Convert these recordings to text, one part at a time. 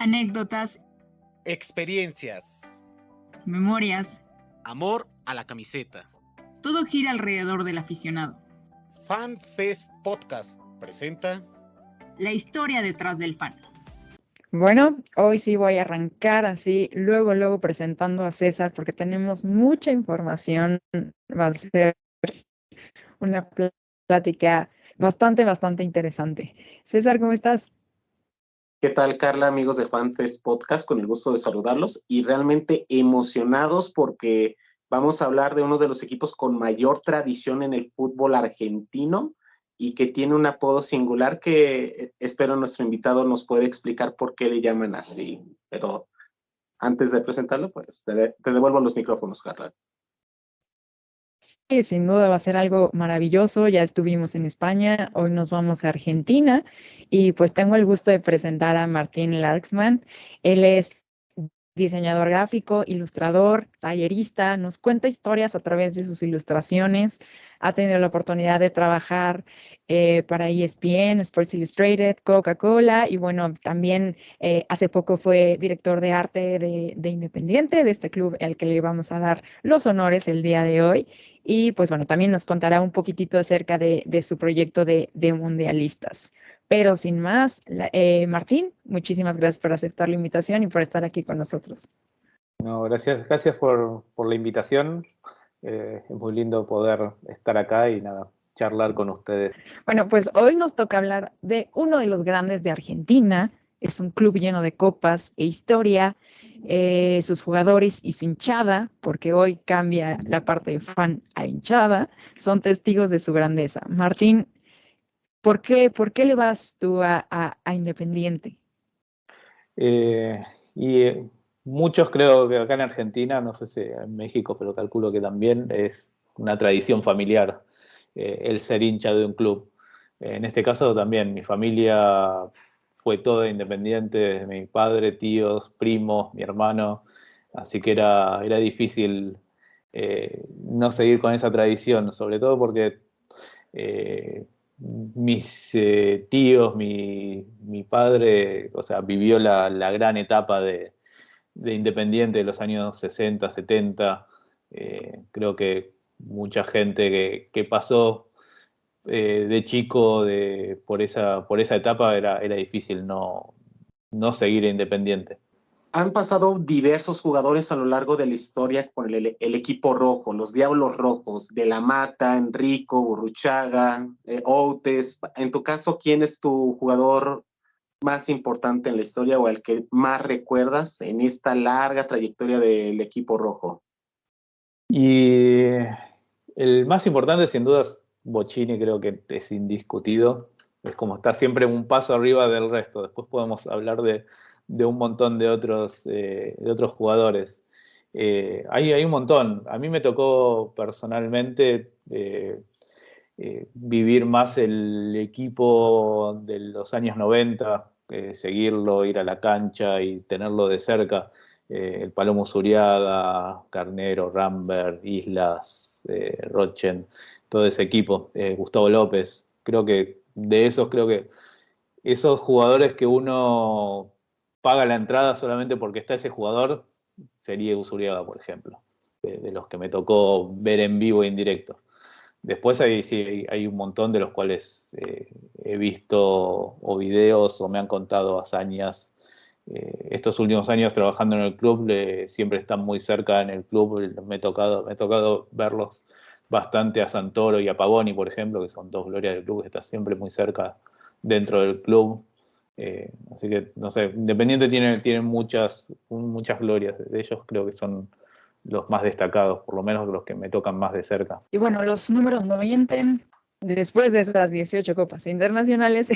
anécdotas, experiencias, memorias, amor a la camiseta. todo gira alrededor del aficionado. FanFest Podcast presenta La historia detrás del fan. Bueno, hoy sí voy a arrancar así, luego presentando a César, porque tenemos mucha información. Va a ser una plática bastante interesante. César, ¿cómo estás? ¿Qué tal, Carla, amigos de FanFest Podcast? Con el gusto de saludarlos y realmente emocionados porque vamos a hablar de uno de los equipos con mayor tradición en el fútbol argentino y que tiene un apodo singular que espero nuestro invitado nos puede explicar por qué le llaman así. Pero antes de presentarlo, pues te devuelvo los micrófonos, Carla. Sí, sin duda va a ser algo maravilloso. Ya estuvimos en España, hoy nos vamos a Argentina y pues tengo el gusto de presentar a Martín Larksman. Él es diseñador gráfico, ilustrador, tallerista, nos cuenta historias a través de sus ilustraciones. Ha tenido la oportunidad de trabajar para ESPN, Sports Illustrated, Coca-Cola y bueno, también hace poco fue director de arte de Independiente, de este club al que le vamos a dar los honores el día de hoy. Y pues bueno, también nos contará un poquitito acerca de su proyecto de mundialistas. Pero sin más, Martín, muchísimas gracias por aceptar la invitación y por estar aquí con nosotros. No, gracias por la invitación. Es muy lindo poder estar acá y nada, charlar con ustedes. Bueno, pues hoy nos toca hablar de uno de los grandes de Argentina. Es un club lleno de copas e historia, sus jugadores y su hinchada, porque hoy cambia la parte de fan a hinchada, son testigos de su grandeza. Martín, ¿por qué le vas tú a Independiente? Y muchos creo que acá en Argentina, no sé si en México, pero calculo que también es una tradición familiar el ser hincha de un club. En este caso también mi familia fue toda independiente, desde mi padre, tíos, primos, mi hermano, así que era difícil no seguir con esa tradición, sobre todo porque mis tíos, mi padre, o sea, vivió la gran etapa de Independiente de los años 60, 70. Creo que mucha gente que pasó de chico por esa etapa era difícil no seguir Independiente. Han pasado diversos jugadores a lo largo de la historia con el equipo rojo, los Diablos Rojos, De la Mata, Enrico, Burruchaga, Outes. En tu caso, ¿quién es tu jugador más importante en la historia o el que más recuerdas en esta larga trayectoria del equipo rojo? Y el más importante, sin dudas, Bochini, creo que es indiscutido. Es como está siempre un paso arriba del resto. Después podemos hablar de un montón de otros jugadores. Hay un montón. A mí me tocó personalmente vivir más el equipo de los años 90, seguirlo, ir a la cancha y tenerlo de cerca. El Palomo Zuriaga, Carnero, Rambert, Islas, Rochen, todo ese equipo, Gustavo López. Creo que esos jugadores que uno paga la entrada solamente porque está ese jugador, sería Usuriaga, por ejemplo, de los que me tocó ver en vivo e indirecto. Después hay un montón de los cuales he visto o videos o me han contado hazañas. Estos últimos años trabajando en el club, siempre están muy cerca en el club. Me ha tocado verlos bastante a Santoro y a Pavoni, por ejemplo, que son dos glorias del club, que están siempre muy cerca dentro del club. Así que, no sé, Independiente tiene muchas glorias. De ellos creo que son los más destacados, por lo menos los que me tocan más de cerca. Y bueno, los números no mienten. Después de esas 18 copas internacionales,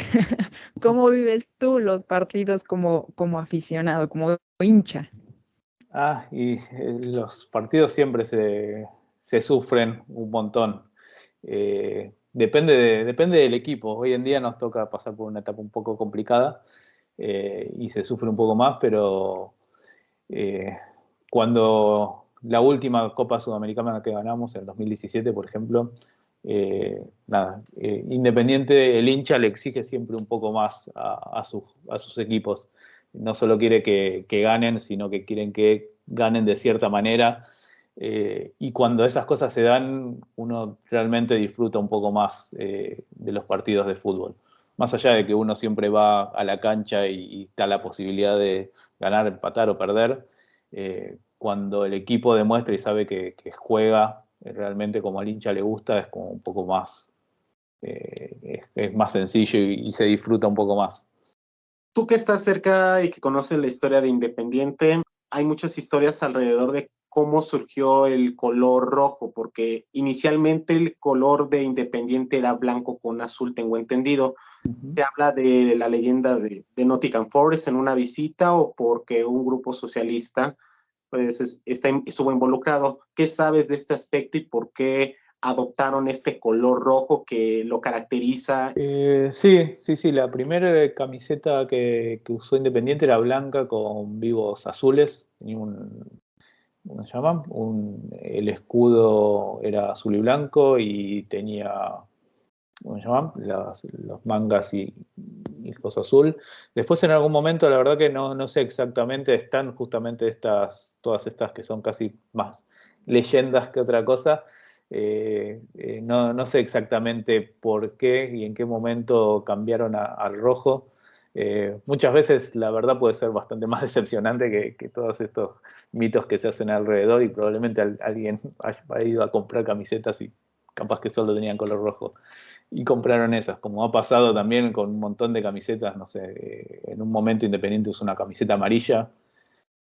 ¿cómo vives tú los partidos como aficionado, como hincha? Y los partidos siempre se sufren un montón. Depende del equipo. Hoy en día nos toca pasar por una etapa un poco complicada y se sufre un poco más, pero cuando la última Copa Sudamericana que ganamos, en el 2017, por ejemplo, Independiente, el hincha le exige siempre un poco más a sus equipos. no solo quiere que ganen, sino que quieren que ganen de cierta manera. Y cuando esas cosas se dan, uno realmente disfruta un poco más de los partidos de fútbol. Más allá de que uno siempre va a la cancha y está la posibilidad de ganar, empatar o perder, cuando el equipo demuestra y sabe que juega realmente como al hincha le gusta, es como un poco más, es más sencillo y se disfruta un poco más. Tú que estás cerca y que conoces la historia de Independiente, hay muchas historias alrededor de cómo surgió el color rojo, porque inicialmente el color de Independiente era blanco con azul, tengo entendido. Se habla de la leyenda de Nottingham Forest en una visita o porque un grupo socialista pues, estuvo involucrado. ¿Qué sabes de este aspecto y por qué adoptaron este color rojo que lo caracteriza? Sí, la primera camiseta que usó Independiente era blanca con vivos azules, tenía ¿cómo se llama? El escudo era azul y blanco y tenía, ¿cómo se llaman? Los mangas y el coso azul. Después en algún momento, la verdad que no sé exactamente, están justamente todas estas que son casi más leyendas que otra cosa. No sé exactamente por qué y en qué momento cambiaron al rojo. Muchas veces la verdad puede ser bastante más decepcionante que todos estos mitos que se hacen alrededor y probablemente alguien haya ido a comprar camisetas y capaz que solo tenían color rojo y compraron esas, como ha pasado también con un montón de camisetas, no sé, en un momento Independiente usó una camiseta amarilla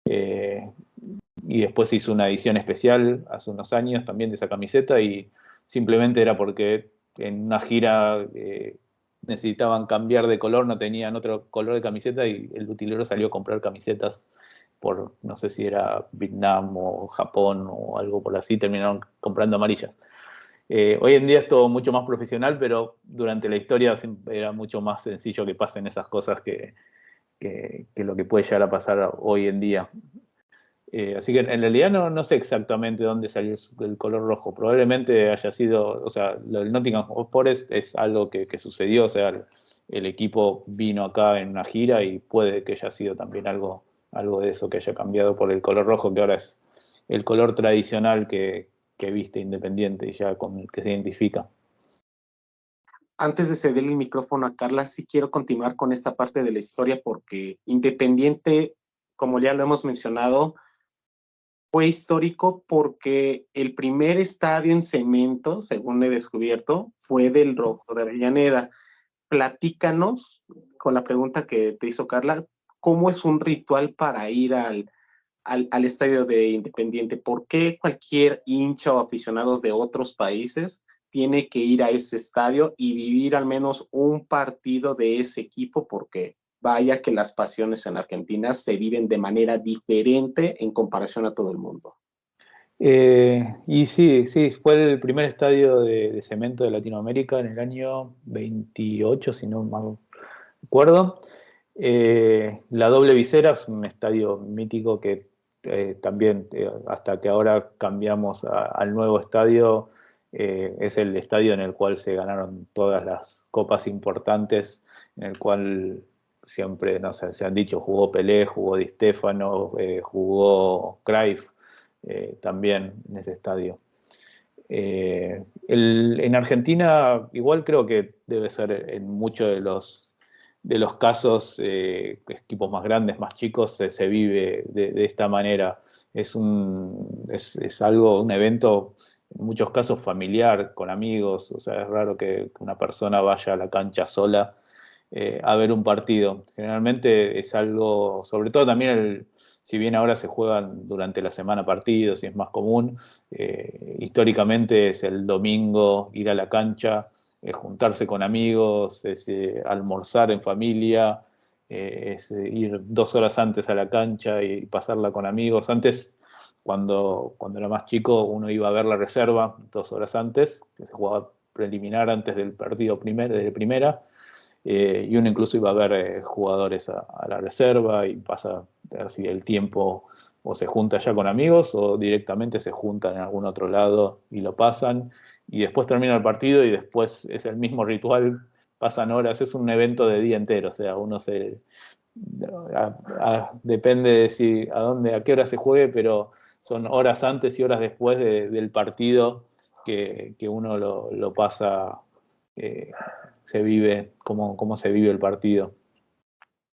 y después hizo una edición especial hace unos años también de esa camiseta y simplemente era porque en una gira necesitaban cambiar de color, no tenían otro color de camiseta y el utilero salió a comprar camisetas por, no sé si era Vietnam o Japón o algo por así, terminaron comprando amarillas. Hoy en día es todo mucho más profesional, pero durante la historia era mucho más sencillo que pasen esas cosas que lo que puede llegar a pasar hoy en día. Así que en realidad no sé exactamente dónde salió el color rojo. Probablemente haya sido, o sea, el Nottingham Forest es algo que sucedió, o sea, el equipo vino acá en una gira y puede que haya sido también algo de eso que haya cambiado por el color rojo, que ahora es el color tradicional que viste Independiente y ya con el que se identifica. Antes de ceder el micrófono a Carla, sí quiero continuar con esta parte de la historia porque Independiente, como ya lo hemos mencionado, fue histórico porque el primer estadio en cemento, según he descubierto, fue del Rojo de Avellaneda. Platícanos, con la pregunta que te hizo Carla, ¿cómo es un ritual para ir al estadio de Independiente? ¿Por qué cualquier hincha o aficionado de otros países tiene que ir a ese estadio y vivir al menos un partido de ese equipo? Porque vaya que las pasiones en Argentina se viven de manera diferente en comparación a todo el mundo. Y sí, fue el primer estadio de cemento de Latinoamérica en el año 28, si no mal recuerdo. La doble visera es un estadio mítico que también, hasta que ahora cambiamos al nuevo estadio, es el estadio en el cual se ganaron todas las copas importantes, en el cual siempre, no sé, se han dicho, jugó Pelé, jugó Di Stéfano, jugó Cruyff, también en ese estadio. En Argentina, igual creo que debe ser en muchos de los casos, equipos más grandes, más chicos, se vive de esta manera. Es algo, un evento, en muchos casos familiar, con amigos. O sea, es raro que una persona vaya a la cancha sola a ver un partido. Generalmente es algo, sobre todo también, si bien ahora se juegan durante la semana partidos y es más común, históricamente es el domingo ir a la cancha, juntarse con amigos, es almorzar en familia, es ir 2 horas antes a la cancha y pasarla con amigos. Antes, cuando era más chico, uno iba a ver la reserva 2 horas antes, que se jugaba preliminar antes del partido de primera, y uno incluso iba a ver jugadores a la reserva y pasa así el tiempo, o se junta ya con amigos o directamente se juntan en algún otro lado y lo pasan y después termina el partido y después es el mismo ritual, pasan horas, es un evento de día entero, o sea, uno Depende de a qué hora se juegue, pero son horas antes y horas después del partido que uno lo pasa, se vive, cómo se vive el partido.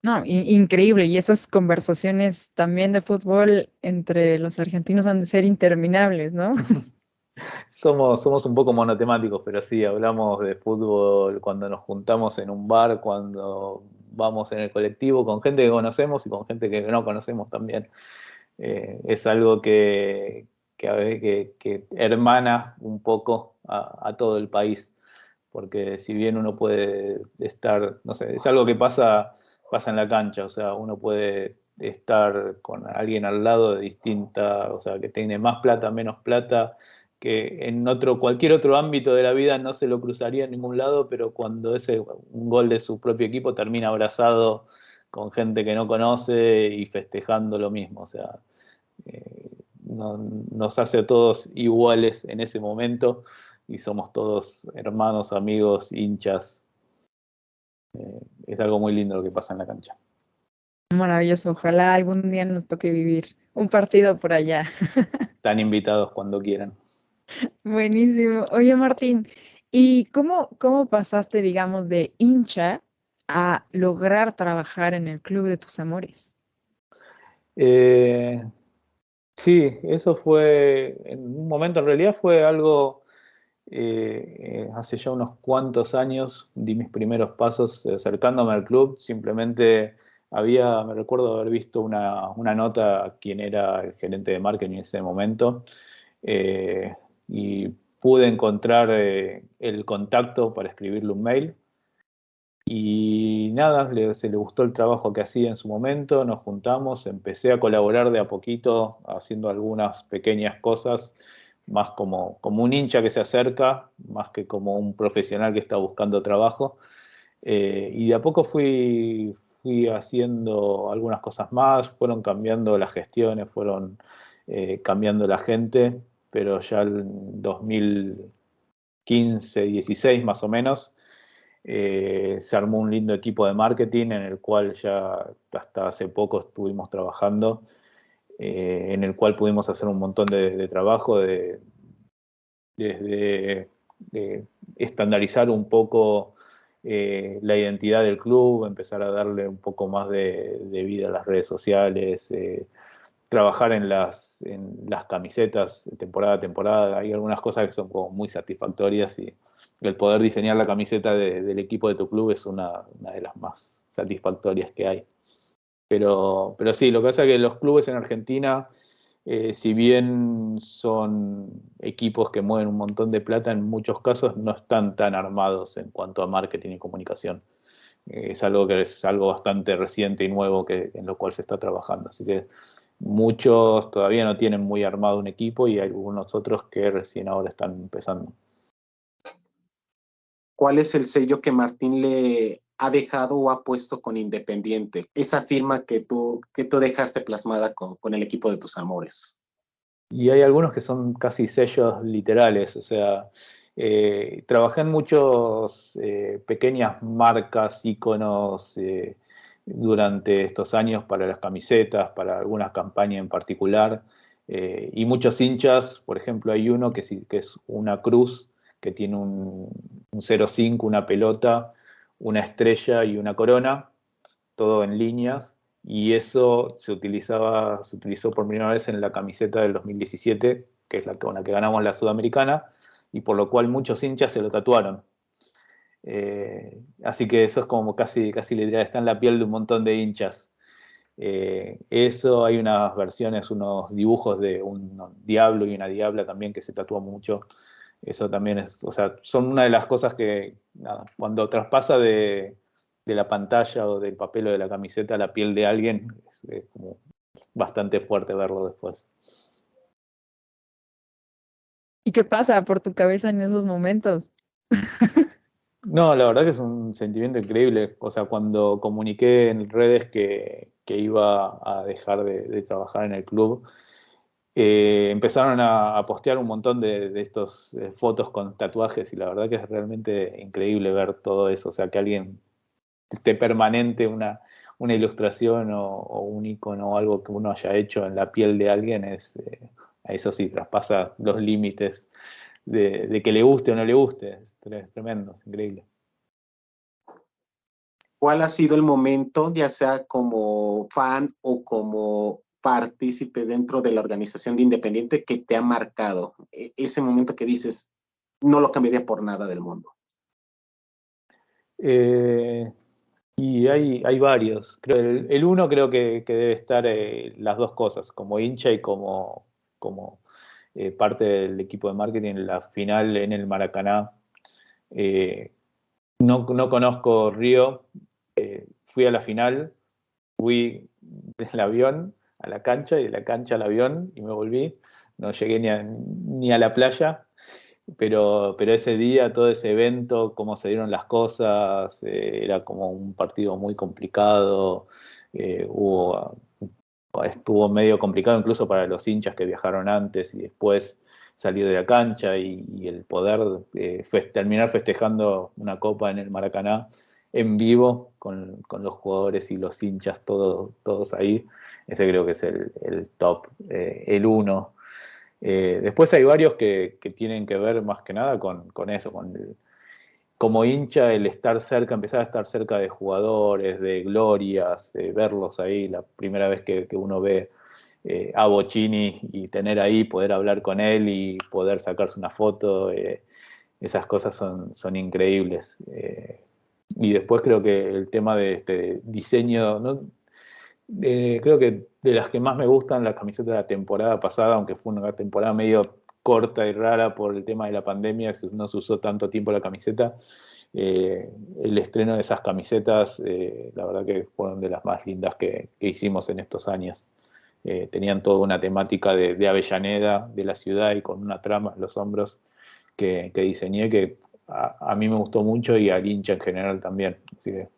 No, increíble. Y esas conversaciones también de fútbol entre los argentinos han de ser interminables, ¿no? Somos un poco monotemáticos, pero sí, hablamos de fútbol cuando nos juntamos en un bar, cuando vamos en el colectivo, con gente que conocemos y con gente que no conocemos también. Es algo que hermana un poco a todo el país, porque si bien uno puede estar, no sé, es algo que pasa en la cancha, o sea, uno puede estar con alguien al lado de distinta, o sea, que tiene más plata, menos plata, que en cualquier otro ámbito de la vida no se lo cruzaría en ningún lado, pero cuando un gol de su propio equipo termina abrazado con gente que no conoce y festejando lo mismo, o sea, nos hace a todos iguales en ese momento y somos todos hermanos, amigos, hinchas. Es algo muy lindo lo que pasa en la cancha. Maravilloso. Ojalá algún día nos toque vivir un partido por allá. Están invitados cuando quieran. Buenísimo. Oye, Martín, ¿y cómo pasaste, digamos, de hincha a lograr trabajar en el club de tus amores? Eh, sí, eso fue, en un momento, en realidad fue algo, hace ya unos cuantos años, di mis primeros pasos acercándome al club, simplemente me recuerdo haber visto una nota a quien era el gerente de marketing en ese momento, eh, y pude encontrar el contacto para escribirle un mail. Y nada, se le gustó el trabajo que hacía en su momento, nos juntamos, empecé a colaborar de a poquito haciendo algunas pequeñas cosas, más como un hincha que se acerca, más que como un profesional que está buscando trabajo. Y de a poco fui haciendo algunas cosas más, fueron cambiando las gestiones, fueron cambiando la gente, pero ya en 2015, 16 más o menos, se armó un lindo equipo de marketing en el cual ya hasta hace poco estuvimos trabajando, en el cual pudimos hacer un montón de trabajo, desde de estandarizar un poco la identidad del club, empezar a darle un poco más de vida a las redes sociales, trabajar en las camisetas temporada a temporada. Hay algunas cosas que son como muy satisfactorias y el poder diseñar la camiseta del equipo de tu club es una de las más satisfactorias que hay. Pero sí, lo que pasa es que los clubes en Argentina, si bien son equipos que mueven un montón de plata, en muchos casos no están tan armados en cuanto a marketing y comunicación. Es algo bastante reciente y nuevo en lo cual se está trabajando. Así que muchos todavía no tienen muy armado un equipo y hay algunos otros que recién ahora están empezando. ¿Cuál es el sello que Martín le ha dejado o ha puesto con Independiente? Esa firma que tú dejaste plasmada con el equipo de tus amores. Y hay algunos que son casi sellos literales, o sea, trabajé en muchos pequeñas marcas, íconos durante estos años para las camisetas, para alguna campaña en particular, y muchos hinchas, por ejemplo, hay uno que es una cruz que tiene un 0,5, una pelota, una estrella y una corona, todo en líneas, y eso se utilizó por primera vez en la camiseta del 2017, que es con la que ganamos la Sudamericana, y por lo cual muchos hinchas se lo tatuaron. Así que eso es como casi literal, está en la piel de un montón de hinchas. Eso, hay unas versiones, unos dibujos de un diablo y una diabla también que se tatúa mucho. Eso también o sea, son una de las cosas que, nada, cuando traspasa de la pantalla o del papel o de la camiseta a la piel de alguien, es como bastante fuerte verlo después. ¿Y qué pasa por tu cabeza en esos momentos? No, la verdad que es un sentimiento increíble. O sea, cuando comuniqué en redes que iba a dejar de trabajar en el club, empezaron a postear un montón de estos fotos con tatuajes y la verdad que es realmente increíble ver todo eso. O sea, que alguien esté permanente, una una ilustración o un icono o algo que uno haya hecho en la piel de alguien, a eso sí, traspasa los límites de que le guste o no le guste. Es tremendo, es increíble. ¿Cuál ha sido el momento, ya sea como fan o como partícipe dentro de la organización de Independiente, que te ha marcado? Ese momento que dices, no lo cambiaría por nada del mundo. Y hay varios. El uno creo que debe estar las dos cosas, como hincha y como parte del equipo de marketing, la final en el Maracaná. No conozco Río, fui a la final, fui del avión a la cancha y de la cancha al avión y me volví. No llegué ni a la playa, pero ese día, todo ese evento, cómo se dieron las cosas, era como un partido muy complicado. Estuvo medio complicado incluso para los hinchas que viajaron antes y después salir de la cancha y el poder terminar festejando una copa en el Maracaná en vivo con los jugadores y los hinchas todos ahí. Ese creo que es el top, el uno. Después hay varios que tienen que ver más que nada con eso, como hincha, el estar cerca, empezar a estar cerca de jugadores, de glorias, verlos ahí, la primera vez que uno ve a Bocchini y tener ahí, poder hablar con él y poder sacarse una foto, esas cosas son increíbles. Y después creo que el tema de este diseño, ¿no? Creo que de las que más me gustan, la camiseta de la temporada pasada, aunque fue una temporada medio corta y rara por el tema de la pandemia, no se usó tanto tiempo la camiseta. El estreno de esas camisetas, la verdad que fueron de las más lindas que hicimos en estos años. Tenían toda una temática de Avellaneda, de la ciudad, y con una trama en los hombros que diseñé, que a mí me gustó mucho y al hincha en general también. Así que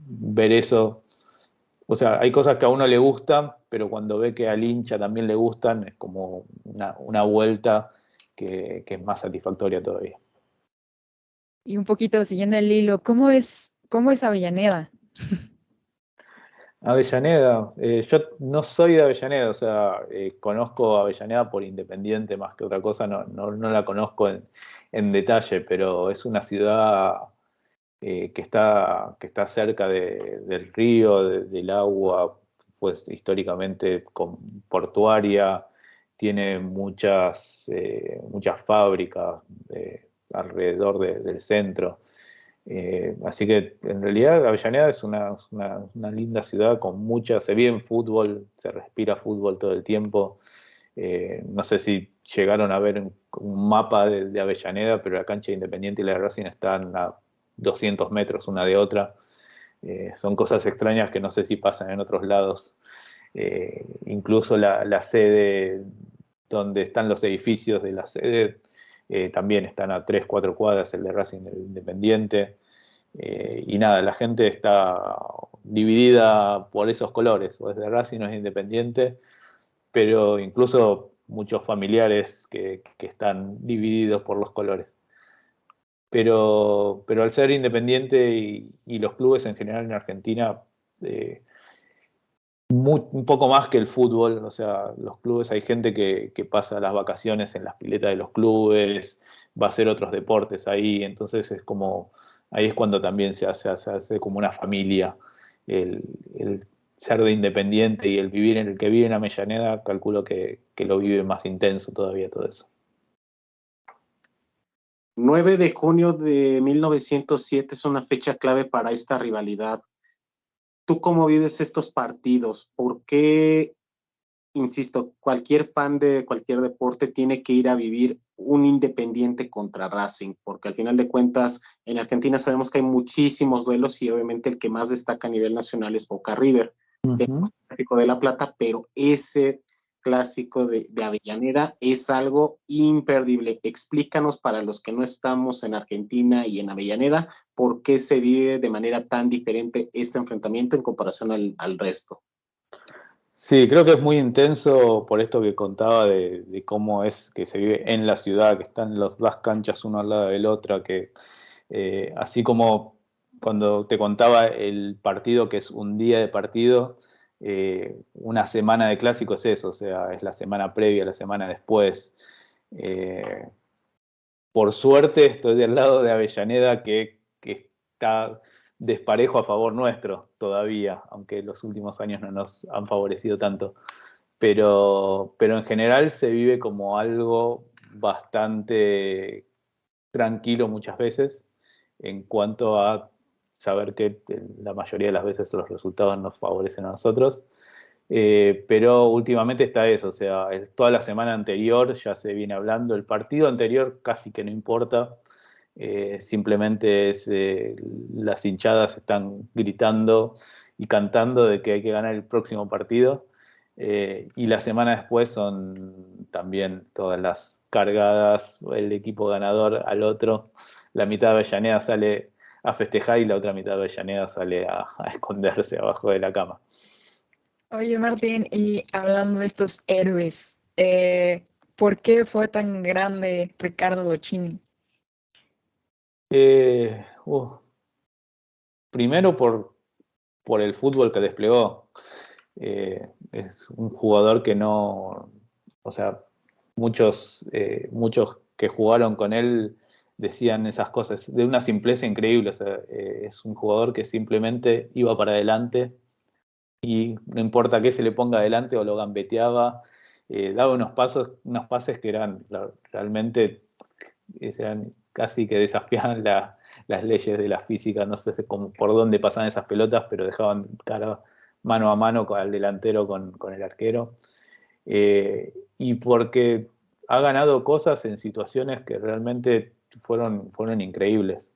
ver eso, o sea, hay cosas que a uno le gustan, pero cuando ve que al hincha también le gustan, es como una vuelta que es más satisfactoria todavía. Y un poquito siguiendo el hilo, ¿cómo es Avellaneda? Avellaneda, yo no soy de Avellaneda, o sea, conozco Avellaneda por Independiente más que otra cosa, no la conozco en detalle, pero es una ciudad que está cerca del río, del agua, pues históricamente portuaria, tiene muchas fábricas alrededor del centro. Así que en realidad Avellaneda es una linda ciudad con se vive en fútbol, se respira fútbol todo el tiempo. No sé si llegaron a ver un mapa de Avellaneda, pero la cancha de Independiente y la de Racing están a 200 metros una de otra. Son cosas extrañas que no sé si pasan en otros lados. Incluso la sede donde están los edificios de la sede también están a 3-4 cuadras, el de Racing del Independiente. Y nada, la gente está dividida por esos colores, o es de Racing o es Independiente, pero incluso muchos familiares que están divididos por los colores. Pero al ser Independiente y los clubes en general en Argentina, un poco más que el fútbol, o sea, los clubes, hay gente que pasa las vacaciones en las piletas de los clubes, va a hacer otros deportes ahí, entonces ahí es cuando también se hace como una familia. El ser de Independiente y el vivir en el que vive en Avellaneda, calculo que lo vive más intenso todavía todo eso. 9 de junio de 1907 es una fecha clave para esta rivalidad. ¿Tú cómo vives estos partidos? ¿Por qué, insisto, cualquier fan de cualquier deporte tiene que ir a vivir un Independiente contra Racing? Porque al final de cuentas, en Argentina sabemos que hay muchísimos duelos y obviamente el que más destaca a nivel nacional es Boca River, el clásico de La Plata, pero ese clásico de Avellaneda es algo imperdible. Explícanos, para los que no estamos en Argentina y en Avellaneda, por qué se vive de manera tan diferente este enfrentamiento en comparación al resto. Sí, creo que es muy intenso por esto que contaba de cómo es que se vive en la ciudad, que están las dos canchas una al lado de la otra, que así como cuando te contaba el partido, que es un día de partido, una semana de clásico es eso, o sea, es la semana previa, la semana después. Por suerte estoy del lado de Avellaneda, que está desparejo a favor nuestro todavía, aunque los últimos años no nos han favorecido tanto. Pero en general se vive como algo bastante tranquilo muchas veces, en cuanto a saber que la mayoría de las veces los resultados nos favorecen a nosotros. Pero últimamente está eso, o sea, toda la semana anterior ya se viene hablando, el partido anterior casi que no importa, simplemente las hinchadas están gritando y cantando de que hay que ganar el próximo partido, y la semana después son también todas las cargadas, el equipo ganador al otro, la mitad de Avellaneda sale a festejar y la otra mitad de Avellaneda sale a esconderse abajo de la cama. Oye, Martín, y hablando de estos héroes, ¿por qué fue tan grande Ricardo Bochini? Eh, uh, Primero por el fútbol que desplegó. Es un jugador que no, o sea, muchos que jugaron con él decían esas cosas de una simpleza increíble. O sea, es un jugador que simplemente iba para adelante y no importa qué se le ponga adelante o lo gambeteaba, daba unos pases que eran realmente, eran casi que desafiaban las leyes de la física. No sé por dónde pasaban esas pelotas, pero dejaban cara mano a mano con el delantero, con el arquero. Y porque ha ganado cosas en situaciones que realmente fueron increíbles.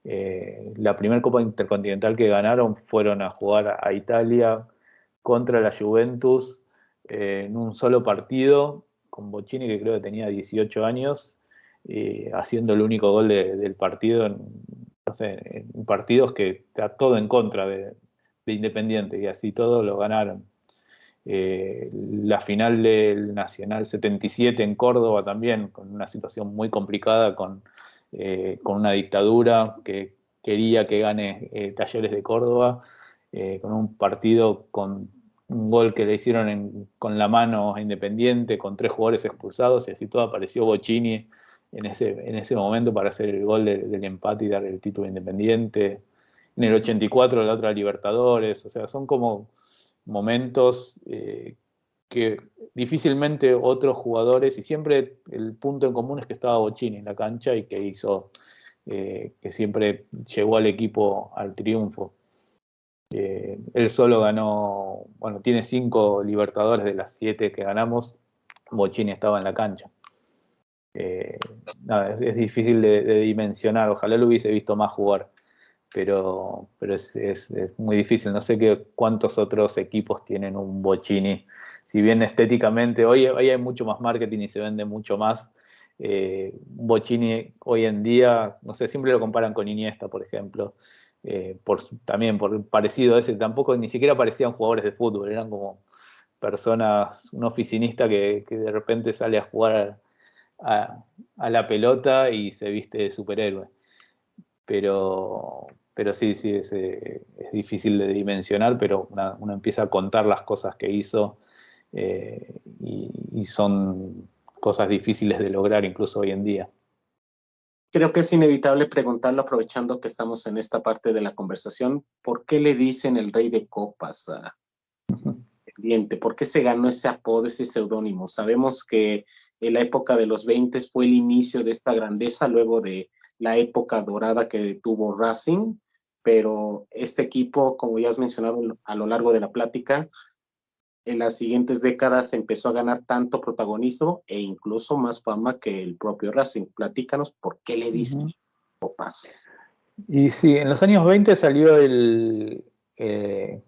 La primera Copa Intercontinental que ganaron fueron a jugar a Italia contra la Juventus, en un solo partido, con Bochini, que creo que tenía 18 años, haciendo el único gol del partido no sé, en partidos que está todo en contra de Independiente, y así todo lo ganaron. La final del Nacional 77 en Córdoba también, con una situación muy complicada, con una dictadura que quería que gane Talleres de Córdoba, con un partido con un gol que le hicieron con la mano a Independiente, con 3 jugadores expulsados, y así todo apareció Bochini en ese momento para hacer el gol del empate y dar el título a Independiente. En el 84 la otra Libertadores, o sea, son como momentos que difícilmente otros jugadores, y siempre el punto en común es que estaba Bochini en la cancha y que hizo, que siempre llevó al equipo al triunfo. Él solo ganó, bueno, tiene 5 Libertadores de las 7 que ganamos, Bochini estaba en la cancha. Nada, es difícil de dimensionar, ojalá lo hubiese visto más jugar, pero es muy difícil. No sé cuántos otros equipos tienen un Bochini. Si bien estéticamente, hoy hay mucho más marketing y se vende mucho más, Bochini hoy en día, no sé, siempre lo comparan con Iniesta, por ejemplo, también por parecido a ese, tampoco ni siquiera parecían jugadores de fútbol, eran como personas, un oficinista que de repente sale a jugar a la pelota y se viste de superhéroe. Pero sí, es difícil de dimensionar, pero uno empieza a contar las cosas que hizo, y son cosas difíciles de lograr incluso hoy en día. Creo que es inevitable preguntarlo, aprovechando que estamos en esta parte de la conversación, ¿por qué le dicen el Rey de Copas a Independiente? ¿Por qué se ganó ese apodo, ese seudónimo? Sabemos que en la época de los 20 fue el inicio de esta grandeza, luego de la época dorada que tuvo Racing, pero este equipo, como ya has mencionado a lo largo de la plática, en las siguientes décadas empezó a ganar tanto protagonismo e incluso más fama que el propio Racing. Platícanos por qué le dicen Copas. Y sí, en los años 20 salió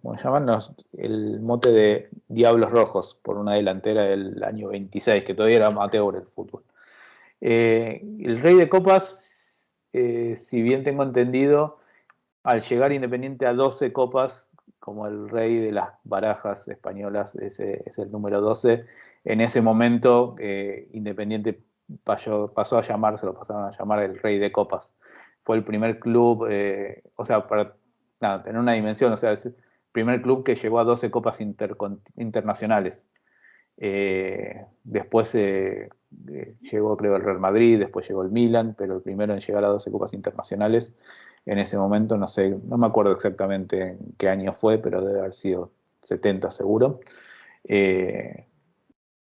¿cómo se llaman? El mote de Diablos Rojos, por una delantera del año 26, que todavía era amateur el fútbol. El Rey de Copas, si bien tengo entendido, al llegar Independiente a 12 copas, como el rey de las barajas españolas, ese es el número 12, en ese momento Independiente pasaron a llamar el Rey de Copas. fue el primer club, o sea, para tener una dimensión, o sea, es el primer club que llegó a 12 copas internacionales. Después llegó, creo, el Real Madrid, después llegó el Milan, pero el primero en llegar a 12 copas internacionales en ese momento, no sé, no me acuerdo exactamente en qué año fue, pero debe haber sido 70 seguro.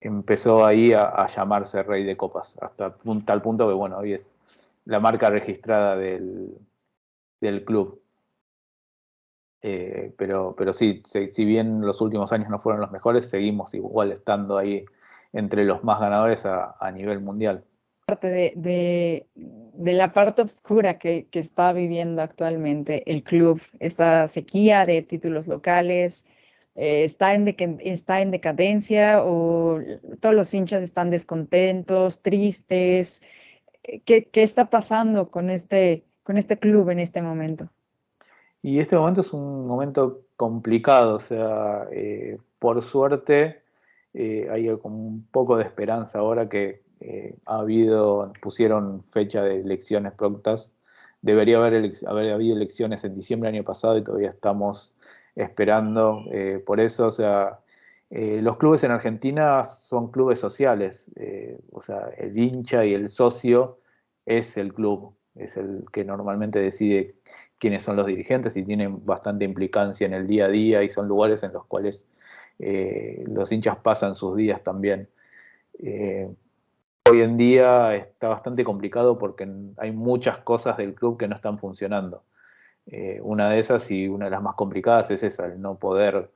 Empezó ahí a llamarse Rey de Copas, hasta tal punto que, bueno, hoy es la marca registrada del club. Pero sí, si bien los últimos años no fueron los mejores, seguimos igual estando ahí entre los más ganadores a nivel mundial. Parte de la parte oscura que está viviendo actualmente el club, esta sequía de títulos locales, está en decadencia o todos los hinchas están descontentos, tristes. ¿Qué está pasando con este club en este momento? Y este momento es un momento complicado, o sea, por suerte hay como un poco de esperanza ahora que pusieron fecha de elecciones prontas. Debería haber habido elecciones en diciembre del año pasado y todavía estamos esperando por eso. O sea, los clubes en Argentina son clubes sociales, o sea, el hincha y el socio es el club, es el que normalmente decide quiénes son los dirigentes y tienen bastante implicancia en el día a día y son lugares en los cuales los hinchas pasan sus días también. Hoy en día está bastante complicado porque hay muchas cosas del club que no están funcionando. Una de esas y una de las más complicadas es esa, el no poder,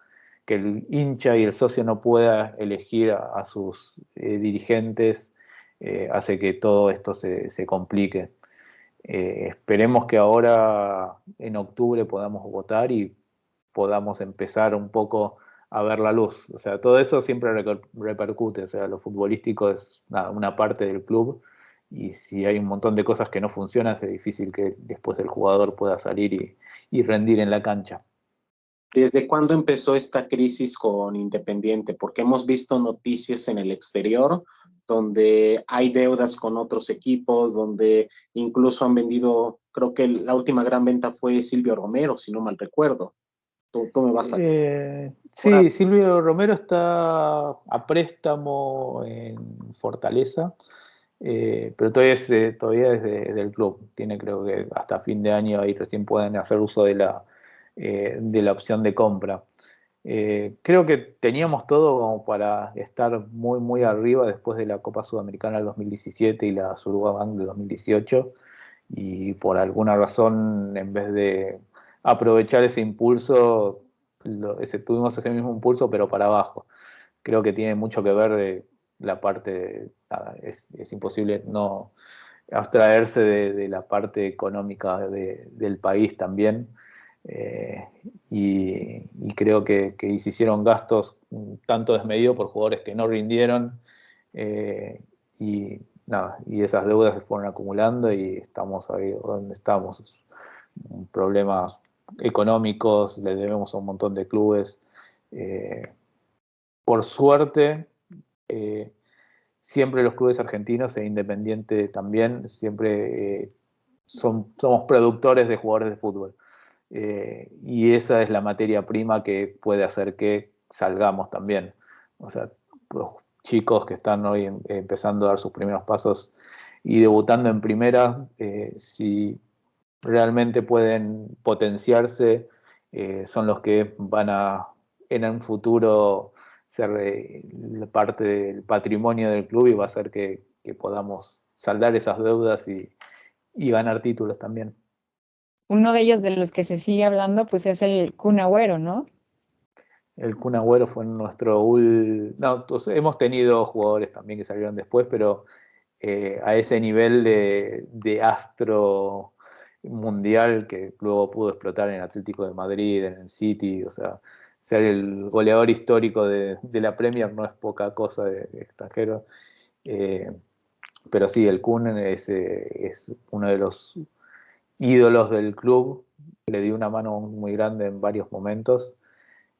que el hincha y el socio no pueda elegir a sus dirigentes, hace que todo esto se complique. Esperemos que ahora en octubre podamos votar y podamos empezar un poco a ver la luz. O sea, todo eso siempre repercute. O sea, lo futbolístico es una parte del club y si hay un montón de cosas que no funcionan, es difícil que después el jugador pueda salir y rendir en la cancha. ¿Desde cuándo empezó esta crisis con Independiente? Porque hemos visto noticias en el exterior donde hay deudas con otros equipos, donde incluso han vendido, creo que la última gran venta fue Silvio Romero, si no mal recuerdo. Tú me vas a... Sí, Silvio Romero está a préstamo en Fortaleza, pero todavía es del club. Tiene, creo que hasta fin de año ahí recién pueden hacer uso de la opción de compra. Creo que teníamos todo como para estar muy, muy arriba después de la Copa Sudamericana del 2017 y la Surubank del 2018, y por alguna razón, en vez de aprovechar ese impulso, tuvimos ese mismo impulso, pero para abajo. Creo que tiene mucho que ver de la parte, es imposible no abstraerse de la parte económica del país también. Y creo que se hicieron gastos tanto desmedidos por jugadores que no rindieron, y esas deudas se fueron acumulando y estamos ahí donde estamos. Problemas económicos, le debemos a un montón de clubes. Por suerte, siempre los clubes argentinos e Independiente también, siempre somos productores de jugadores de fútbol. Y esa es la materia prima que puede hacer que salgamos también. O sea, los chicos que están hoy empezando a dar sus primeros pasos y debutando en primera, si realmente pueden potenciarse, son los que van a en un futuro ser parte del patrimonio del club y va a hacer que podamos saldar esas deudas y ganar títulos también. Uno de ellos de los que se sigue hablando, pues es el Kun Agüero, ¿no? El Kun Agüero fue nuestro... No, hemos tenido jugadores también que salieron después, pero a ese nivel de astro mundial que luego pudo explotar en el Atlético de Madrid, en el City, o sea, ser el goleador histórico de la Premier no es poca cosa de extranjero. Pero sí, el Kun es uno de los ídolos del club, le dio una mano muy grande en varios momentos,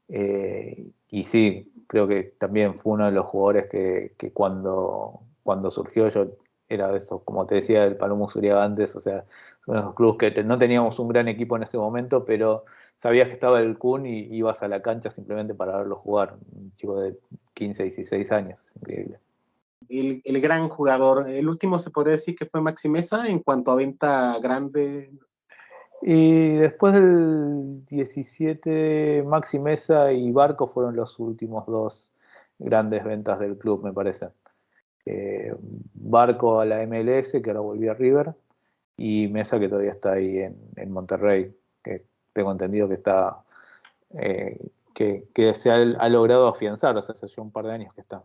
y sí, creo que también fue uno de los jugadores que cuando surgió, yo era eso, como te decía, el Palomo Zuriaga antes, o sea, son esos clubes que no teníamos un gran equipo en ese momento, pero sabías que estaba el Kun y ibas a la cancha simplemente para verlo jugar, un chico de 15, 16 años, increíble. El gran jugador, el último se podría decir que fue Maxi Meza en cuanto a venta grande. Y después del 17, Maxi Meza y Barco fueron los últimos dos grandes ventas del club, me parece. Barco a la MLS, que ahora volvió a River, y Meza, que todavía está ahí en Monterrey, que tengo entendido que está que se ha logrado afianzar, o sea, hace ya un par de años que está.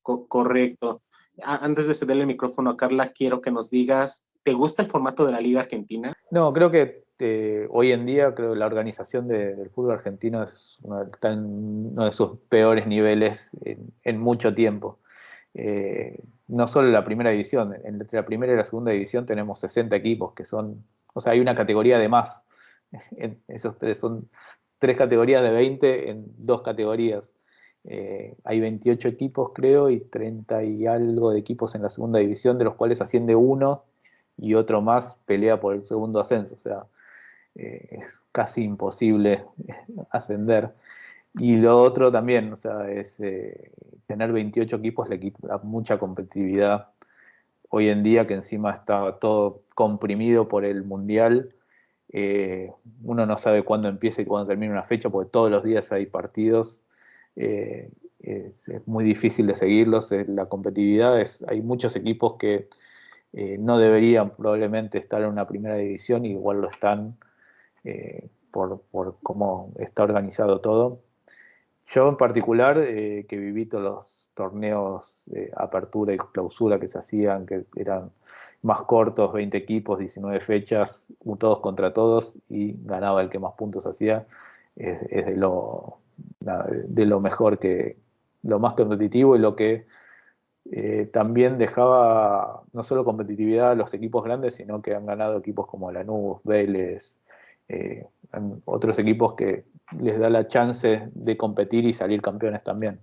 Correcto. Antes de cederle el micrófono a Carla, quiero que nos digas, ¿te gusta el formato de la Liga Argentina? No, creo que hoy en día creo que la organización del fútbol argentino está en uno de sus peores niveles en mucho tiempo. No solo la primera división, entre la primera y la segunda división tenemos 60 equipos que son, o sea, hay una categoría de más. Esos tres son 3 categorías de 20 en 2 categorías. Hay 28 equipos, creo, y 30 y algo de equipos en la segunda división, de los cuales asciende uno y otro más pelea por el segundo ascenso. O sea, es casi imposible ascender. Y lo otro también, o sea, es tener 28 equipos le quita mucha competitividad hoy en día, que encima está todo comprimido por el Mundial. Uno no sabe cuándo empieza y cuándo termina una fecha, porque todos los días hay partidos. Es muy difícil de seguirlos. La competitividad hay muchos equipos que no deberían probablemente estar en una primera división, y igual lo están por cómo está organizado todo. Yo en particular, que viví todos los torneos de apertura y clausura que se hacían, que eran más cortos, 20 equipos, 19 fechas, todos contra todos, y ganaba el que más puntos hacía, es de lo mejor, lo más competitivo, y lo que también dejaba no solo competitividad a los equipos grandes, sino que han ganado equipos como Lanús, Vélez, otros equipos que les da la chance de competir y salir campeones también.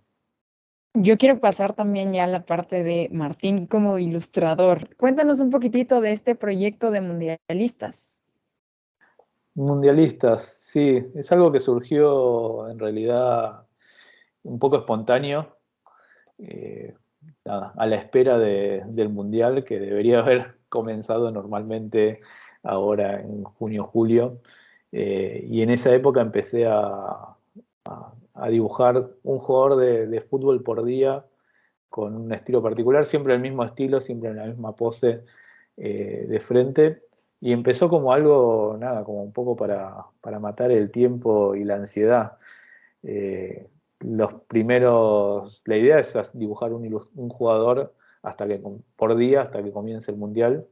Yo quiero pasar también ya a la parte de Martín como ilustrador. Cuéntanos un poquitito de este proyecto de mundialistas. Mundialistas, sí, es algo que surgió en realidad un poco espontáneo, a la espera del Mundial, que debería haber comenzado normalmente ahora en junio, julio. Y en esa época empecé a dibujar un jugador de fútbol por día con un estilo particular, siempre el mismo estilo, siempre en la misma pose de frente. Y empezó como algo, nada, como un poco para matar el tiempo y la ansiedad. La idea es dibujar un jugador por día hasta que comience el Mundial.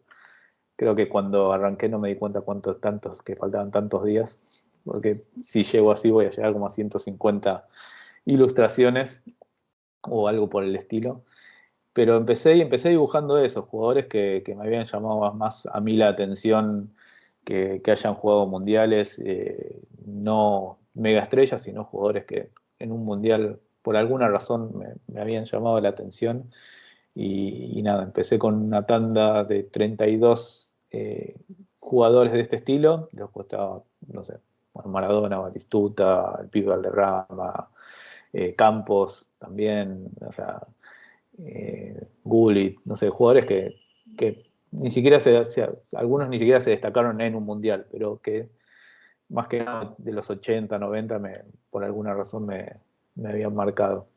Creo que cuando arranqué no me di cuenta que faltaban tantos días, porque si llego así voy a llegar como a 150 ilustraciones o algo por el estilo. Pero empecé dibujando esos jugadores que me habían llamado más a mí la atención, que hayan jugado mundiales, no mega estrellas, sino jugadores que en un mundial por alguna razón me habían llamado la atención. Y nada, empecé con una tanda de 32 jugadores de este estilo. Después estaba, no sé, Maradona, Batistuta, el Pibe Valderrama, Campos también, o sea, Gullit, no sé, jugadores que ni siquiera algunos ni siquiera se destacaron en un mundial, pero que más que nada de los 80, 90 por alguna razón me habían marcado.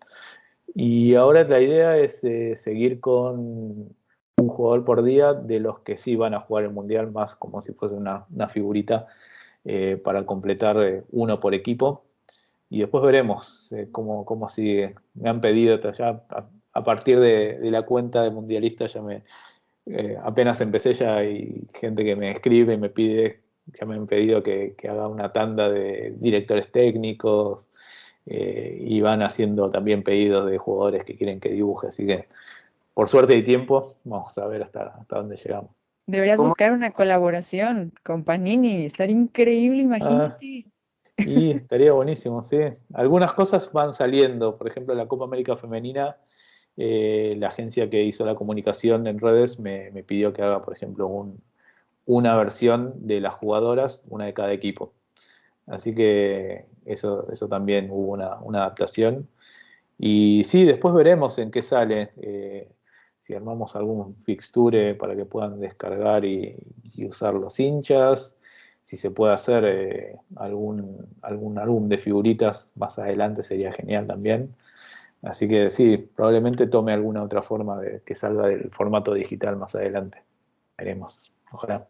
Y ahora la idea es seguir con un jugador por día de los que sí van a jugar el mundial, más como si fuese una figurita, para completar uno por equipo. Y después veremos cómo sigue. Me han pedido ya a partir de la cuenta de mundialista, apenas empecé, ya hay gente que me escribe y me pide, ya me han pedido que haga una tanda de directores técnicos, y van haciendo también pedidos de jugadores que quieren que dibuje, así que por suerte hay tiempo, vamos a ver hasta dónde llegamos. Deberías buscar una colaboración con Panini, estaría increíble, imagínate. Y estaría buenísimo, sí. Algunas cosas van saliendo, por ejemplo, la Copa América Femenina la agencia que hizo la comunicación en redes me pidió que haga, por ejemplo, una versión de las jugadoras, una de cada equipo. Así que eso también hubo una adaptación. Y sí, después veremos en qué sale, si armamos algún fixture para que puedan descargar y usar los hinchas, si se puede hacer algún álbum de figuritas más adelante sería genial también. Así que sí, probablemente tome alguna otra forma de que salga del formato digital más adelante. Veremos, ojalá.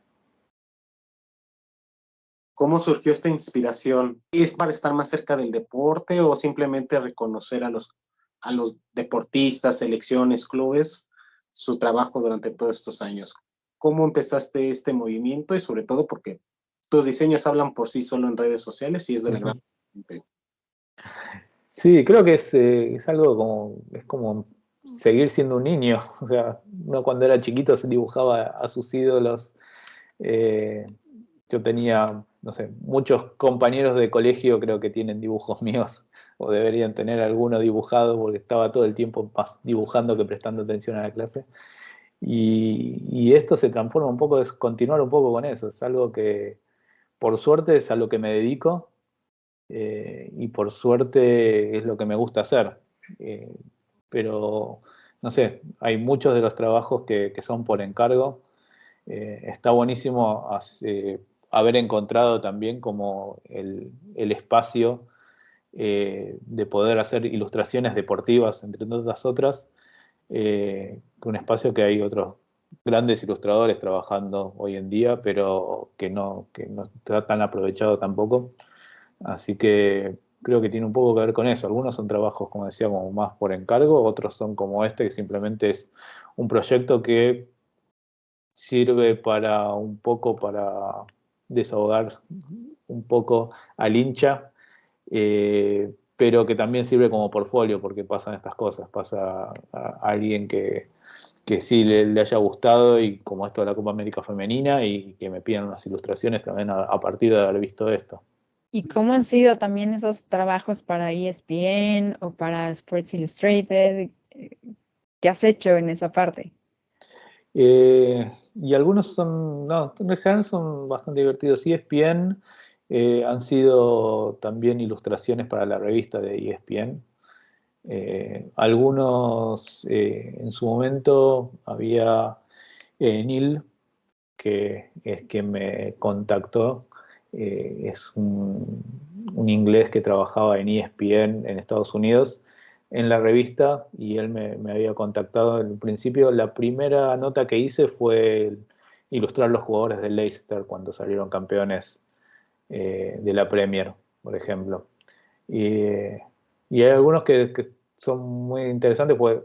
¿Cómo surgió esta inspiración? ¿Es para estar más cerca del deporte o simplemente reconocer a los deportistas, selecciones, clubes, su trabajo durante todos estos años? ¿Cómo empezaste este movimiento? Y sobre todo porque tus diseños hablan por sí solo en redes sociales y es de verdad. Sí, creo que es algo como seguir siendo un niño. O sea, uno cuando era chiquito se dibujaba a sus ídolos. Yo tenía, no sé, muchos compañeros de colegio creo que tienen dibujos míos, o deberían tener alguno dibujado, porque estaba todo el tiempo más dibujando que prestando atención a la clase. Y esto se transforma un poco, es continuar un poco con eso. Es algo que, por suerte, es a lo que me dedico, y por suerte es lo que me gusta hacer. Pero, no sé, hay muchos de los trabajos que son por encargo. Está buenísimo haber encontrado también como el espacio de poder hacer ilustraciones deportivas, entre tantas otras, un espacio que hay otros grandes ilustradores trabajando hoy en día, pero que no está tan aprovechado tampoco. Así que creo que tiene un poco que ver con eso. Algunos son trabajos, como decía, como más por encargo, otros son como este, que simplemente es un proyecto que sirve para desahogar un poco al hincha, pero que también sirve como portfolio, porque pasan estas cosas. Pasa a alguien que sí le haya gustado, y como esto de la Copa América Femenina, y que me pidan unas ilustraciones también a partir de haber visto esto. ¿Y cómo han sido también esos trabajos para ESPN o para Sports Illustrated? ¿Qué has hecho en esa parte? Y algunos en general son bastante divertidos. ESPN han sido también ilustraciones para la revista de ESPN. Algunos, en su momento, había Neil, que es quien me contactó. Es un inglés que trabajaba en ESPN en Estados Unidos, en la revista, y él me había contactado. En principio, la primera nota que hice fue ilustrar los jugadores del Leicester cuando salieron campeones de la Premier, por ejemplo. Y hay algunos que son muy interesantes, pues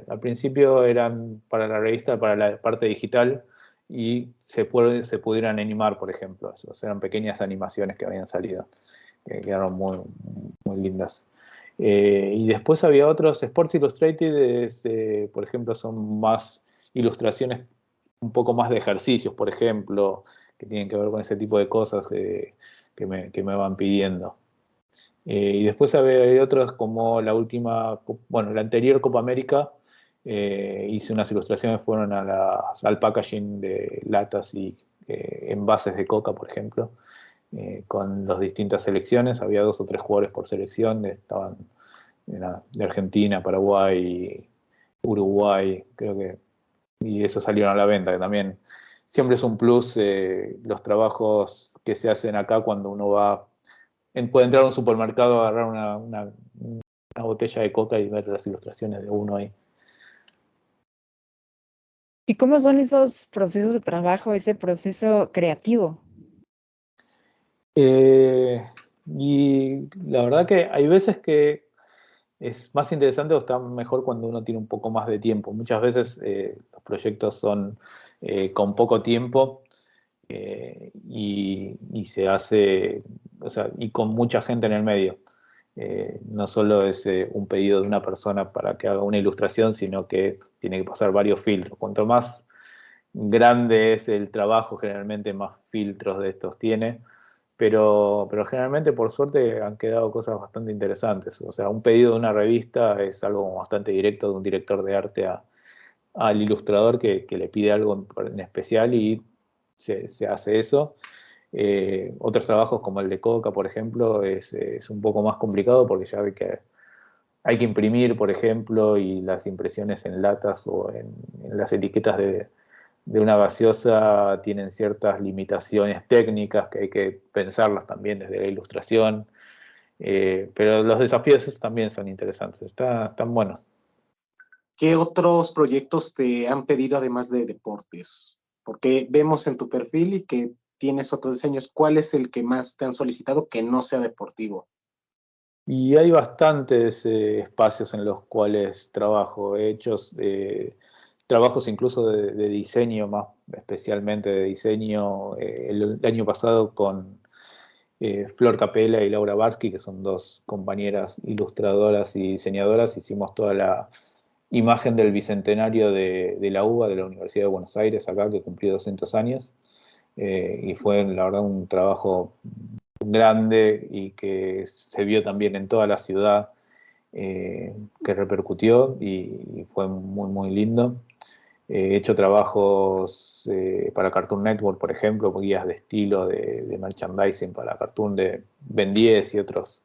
al principio eran para la revista, para la parte digital, y se pudieran animar, por ejemplo. Esos eran pequeñas animaciones que habían salido, que quedaron muy, muy lindas. Y después había otros, Sports Illustrated, por ejemplo, son más ilustraciones un poco más de ejercicios, por ejemplo, que tienen que ver con ese tipo de cosas que me van pidiendo. Y después hay otros como la anterior Copa América, hice unas ilustraciones que fueron al packaging de latas y envases de coca, por ejemplo, con las distintas selecciones. Había 2 o 3 jugadores por selección, estaban de Argentina, Paraguay, Uruguay, creo que, y eso salieron a la venta, que también siempre es un plus, los trabajos que se hacen acá cuando uno puede entrar a un supermercado, agarrar una botella de coca y ver las ilustraciones de uno ahí. ¿Y cómo son esos procesos de trabajo, ese proceso creativo? Y la verdad que hay veces que es más interesante o está mejor cuando uno tiene un poco más de tiempo. Muchas veces los proyectos son con poco tiempo, y se hace, o sea, y con mucha gente en el medio. No solo es un pedido de una persona para que haga una ilustración, sino que tiene que pasar varios filtros. Cuanto más grande es el trabajo, generalmente más filtros de estos tiene. pero generalmente por suerte han quedado cosas bastante interesantes. O sea, un pedido de una revista es algo bastante directo de un director de arte al ilustrador que le pide algo en especial y se hace eso. Otros trabajos como el de Coca, por ejemplo, es un poco más complicado porque ya hay que imprimir, por ejemplo, y las impresiones en latas o en las etiquetas de una gaseosa tienen ciertas limitaciones técnicas que hay que pensarlas también desde la ilustración. Pero los desafíos esos también son interesantes, están buenos. ¿Qué otros proyectos te han pedido además de deportes? Porque vemos en tu perfil y que tienes otros diseños. ¿Cuál es el que más te han solicitado que no sea deportivo? Y hay bastantes espacios en los cuales trabajo. He hecho trabajos incluso de diseño, más especialmente de diseño, el año pasado con Flor Capella y Laura Barsky, que son dos compañeras ilustradoras y diseñadoras. Hicimos toda la imagen del bicentenario de la UBA, de la Universidad de Buenos Aires, acá, que cumplió 200 años. Y fue, la verdad, un trabajo grande y que se vio también en toda la ciudad, que repercutió y fue muy, muy lindo. He hecho trabajos para Cartoon Network, por ejemplo, guías de estilo, de merchandising para Cartoon de Ben 10 y otros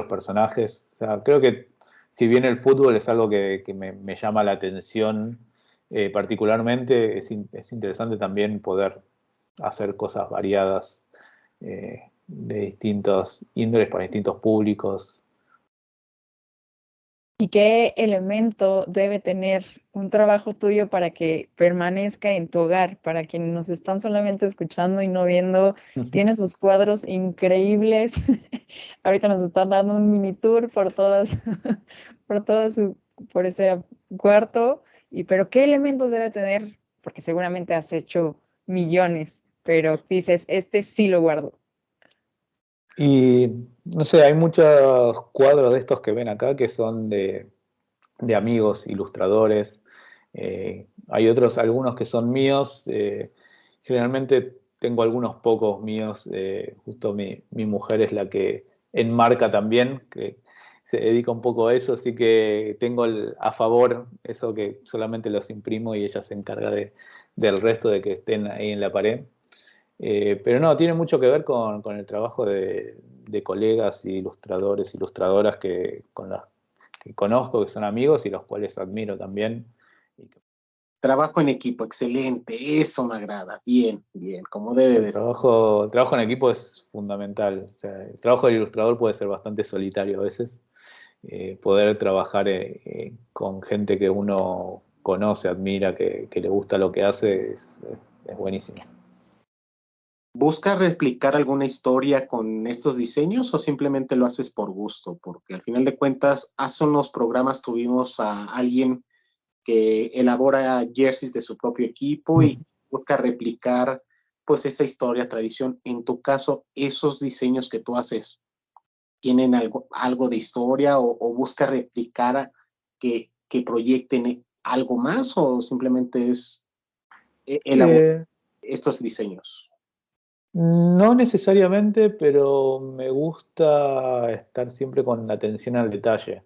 personajes. O sea, creo que si bien el fútbol es algo que me llama la atención particularmente, es interesante también poder hacer cosas variadas de distintos índoles para distintos públicos. ¿Y qué elemento debe tener un trabajo tuyo para que permanezca en tu hogar? Para quienes nos están solamente escuchando y no viendo, tiene sus cuadros increíbles. Ahorita nos están dando un mini tour por todas, por ese cuarto. Pero ¿qué elementos debe tener? Porque seguramente has hecho millones, pero dices, este sí lo guardo. Y no sé, hay muchos cuadros de estos que ven acá que son de amigos, ilustradores. Hay otros, algunos que son míos. Generalmente tengo algunos pocos míos. Justo mi mujer es la que enmarca también, que se dedica un poco a eso, así que tengo a favor eso que solamente los imprimo y ella se encarga del resto de que estén ahí en la pared. Pero no, tiene mucho que ver con el trabajo de colegas, ilustradores, ilustradoras con las que conozco, que son amigos y los cuales admiro también. Trabajo en equipo, excelente, eso me agrada. Bien, bien, como debe El de ser. trabajo en equipo es fundamental. O sea, el trabajo del ilustrador puede ser bastante solitario a veces. Poder trabajar con gente que uno conoce, admira, que le gusta lo que hace, es buenísimo. ¿Buscas replicar alguna historia con estos diseños o simplemente lo haces por gusto? Porque al final de cuentas, hace unos programas tuvimos a alguien que elabora jerseys de su propio equipo y busca replicar pues esa historia, tradición. En tu caso, esos diseños que tú haces, ¿tienen algo de historia o busca replicar que proyecten algo más o simplemente es elaborar estos diseños? No necesariamente, pero me gusta estar siempre con atención al detalle.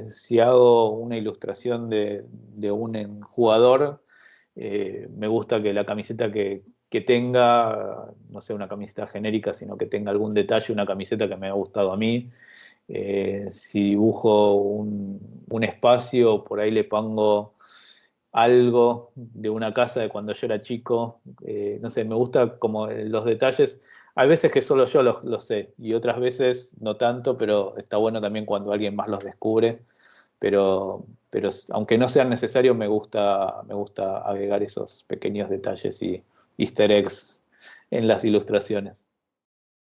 Si hago una ilustración de un jugador, me gusta que la camiseta que tenga, no sea una camiseta genérica, sino que tenga algún detalle, una camiseta que me ha gustado a mí. Si dibujo un espacio, por ahí le pongo algo de una casa de cuando yo era chico. No sé, me gusta como los detalles. Hay veces que solo yo los sé y otras veces no tanto, pero está bueno también cuando alguien más los descubre. Pero aunque no sean necesarios, me gusta agregar esos pequeños detalles y easter eggs en las ilustraciones.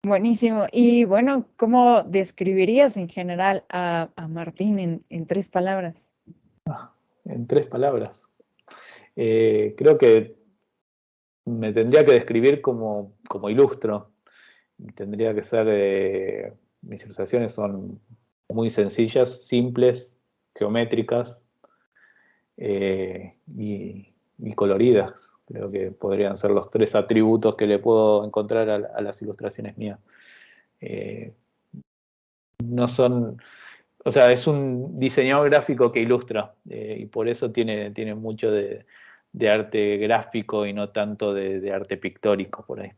Buenísimo. Y bueno, ¿cómo describirías en general a Martín en 3 palabras? En 3 palabras. Creo que me tendría que describir como ilustro. Tendría que ser, mis ilustraciones son muy sencillas, simples, geométricas y coloridas. Creo que podrían ser los 3 atributos que le puedo encontrar a las ilustraciones mías. No son, o sea, es un diseñador gráfico que ilustra, y por eso tiene mucho de arte gráfico y no tanto de arte pictórico por ahí.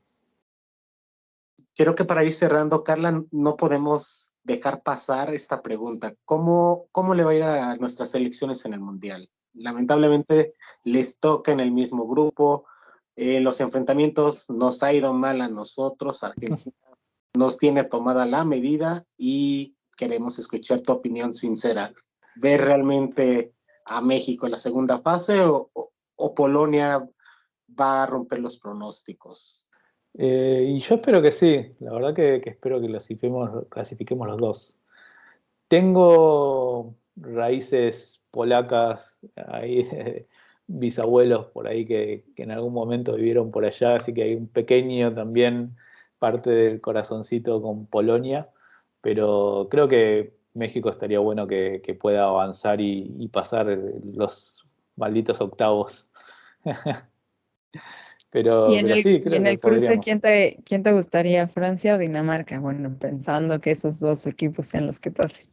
Creo que para ir cerrando, Carla, no podemos dejar pasar esta pregunta. ¿Cómo le va a ir a nuestras selecciones en el Mundial? Lamentablemente les toca en el mismo grupo. Los enfrentamientos nos ha ido mal a nosotros. Argentina nos tiene tomada la medida y queremos escuchar tu opinión sincera. ¿Ver realmente a México en la segunda fase o Polonia va a romper los pronósticos? Y yo espero que sí, la verdad que espero que clasifiquemos los dos. Tengo raíces polacas, ahí, bisabuelos por ahí que en algún momento vivieron por allá, así que hay un pequeño también parte del corazoncito con Polonia, pero creo que México estaría bueno que pueda avanzar y pasar los malditos octavos. Y en Pero sí, y creo en que el cruce, podríamos. ¿quién te gustaría, Francia o Dinamarca? Bueno, pensando que esos dos equipos sean los que pasen.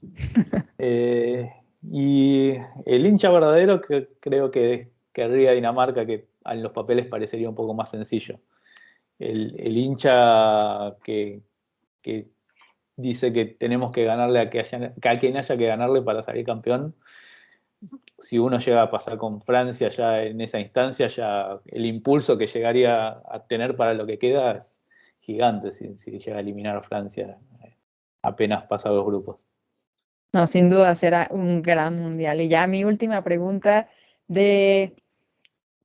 Eh, y el hincha verdadero que creo que querría Dinamarca, que en los papeles parecería un poco más sencillo. El hincha que dice que tenemos que ganarle a quien haya que ganarle para salir campeón. Si uno llega a pasar con Francia ya en esa instancia, ya el impulso que llegaría a tener para lo que queda es gigante si llega a eliminar a Francia apenas pasar los grupos. No, sin duda será un gran mundial. Y ya mi última pregunta de,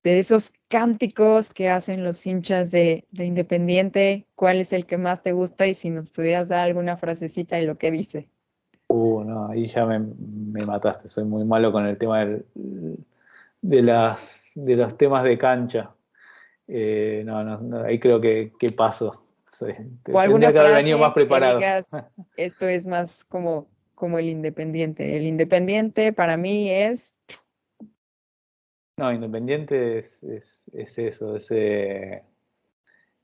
de esos cánticos que hacen los hinchas de Independiente, ¿cuál es el que más te gusta? Y si nos pudieras dar alguna frasecita de lo que dice. No, ahí ya me mataste. Soy muy malo con el tema de los temas de cancha. No, ahí creo que paso. O alguna Tendría que haber venido más frase que preparado. digas, esto es más como el Independiente. El Independiente para mí es, No, Independiente es eso.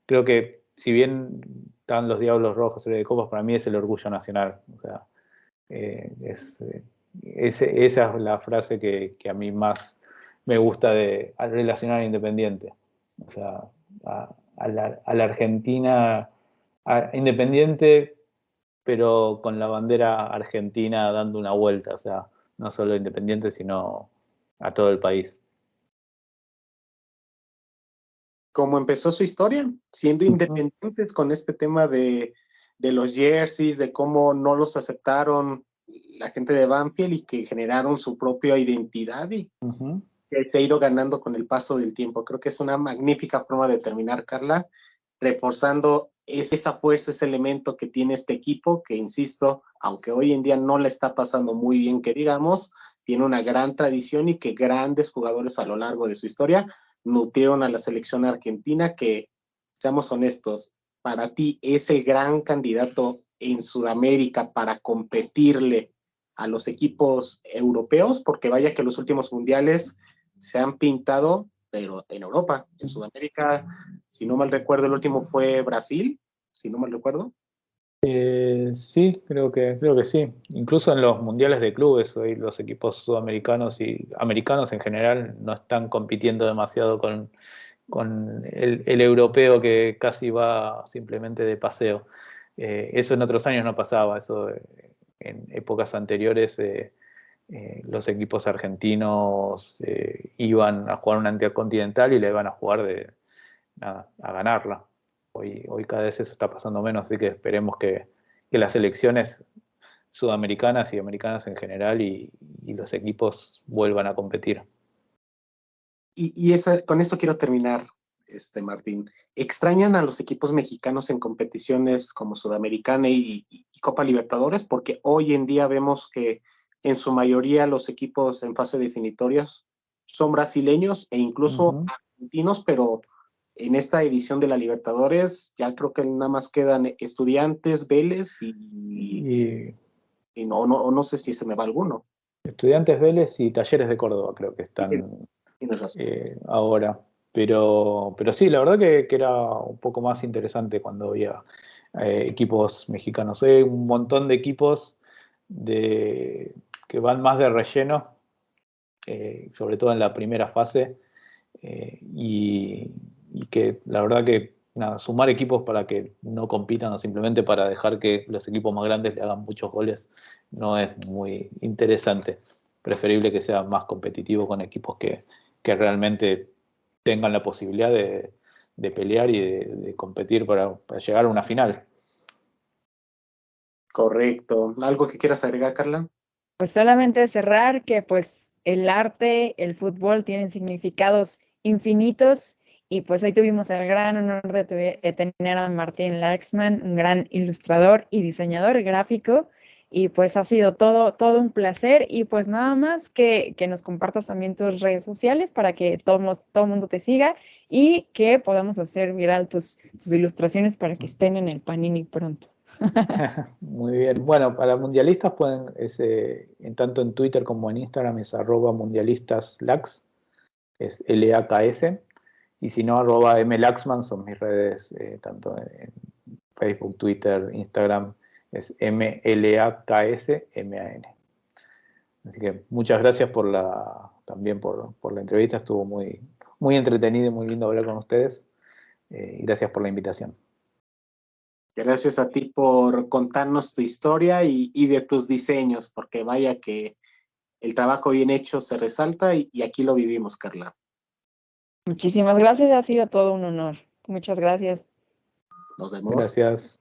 Creo que si bien están los Diablos Rojos de Copas, para mí es el orgullo nacional. O sea, esa es la frase que a mí más me gusta de relacionar a Independiente. O sea, a la Argentina Independiente, pero con la bandera argentina dando una vuelta. O sea, no solo Independiente, sino a todo el país. Cómo empezó su historia, siendo independientes con este tema de los jerseys, de cómo no los aceptaron la gente de Banfield y que generaron su propia identidad y que se ha ido ganando con el paso del tiempo. Creo que es una magnífica forma de terminar, Carla, reforzando esa fuerza, ese elemento que tiene este equipo, que insisto, aunque hoy en día no le está pasando muy bien, que digamos, tiene una gran tradición y que grandes jugadores a lo largo de su historia nutrieron a la selección argentina, que, seamos honestos, para ti es el gran candidato en Sudamérica para competirle a los equipos europeos, porque vaya que los últimos mundiales se han pintado, pero en Europa, en Sudamérica, si no mal recuerdo, el último fue Brasil, si no mal recuerdo. Sí, creo que sí. Incluso en los mundiales de clubes, hoy los equipos sudamericanos y americanos en general no están compitiendo demasiado con el europeo que casi va simplemente de paseo. Eso en otros años no pasaba, eso en épocas anteriores los equipos argentinos iban a jugar una intercontinental y le iban a jugar a ganarla. Hoy cada vez eso está pasando menos, así que esperemos que las selecciones sudamericanas y americanas en general y los equipos vuelvan a competir. Y con esto quiero terminar, Martín. ¿Extrañan a los equipos mexicanos en competiciones como Sudamericana y Copa Libertadores? Porque hoy en día vemos que en su mayoría los equipos en fase definitorias son brasileños e incluso argentinos, pero en esta edición de la Libertadores ya creo que nada más quedan Estudiantes, Vélez y no sé si se me va alguno. Estudiantes, Vélez y Talleres de Córdoba creo que están Tienes razón. ahora. pero sí, la verdad que era un poco más interesante cuando había equipos mexicanos. Hay un montón de equipos que van más de relleno, sobre todo en la primera fase, y que la verdad que nada, sumar equipos para que no compitan o simplemente para dejar que los equipos más grandes le hagan muchos goles no es muy interesante. Preferible que sea más competitivo con equipos que realmente tengan la posibilidad de pelear y de competir para llegar a una final. Correcto. ¿Algo que quieras agregar, Carla? Pues solamente cerrar que pues el arte, el fútbol tienen significados infinitos y pues hoy tuvimos el gran honor de tener a Martín Larksman, un gran ilustrador y diseñador gráfico y pues ha sido todo un placer y pues nada más que nos compartas también tus redes sociales para que todo mundo te siga y que podamos hacer viral tus ilustraciones para que estén en el Panini pronto. Muy bien. Bueno, para mundialistas pueden, tanto en Twitter como en Instagram es @mundialistaslax, es LAKS, y si no, @mlaxman son mis redes, tanto en Facebook, Twitter, Instagram, es MLAKSMAN. Así que muchas gracias también por la entrevista, estuvo muy, muy entretenido y muy lindo hablar con ustedes, y gracias por la invitación. Gracias a ti por contarnos tu historia y de tus diseños, porque vaya que el trabajo bien hecho se resalta y aquí lo vivimos, Carla. Muchísimas gracias, ha sido todo un honor. Muchas gracias. Nos vemos. Gracias.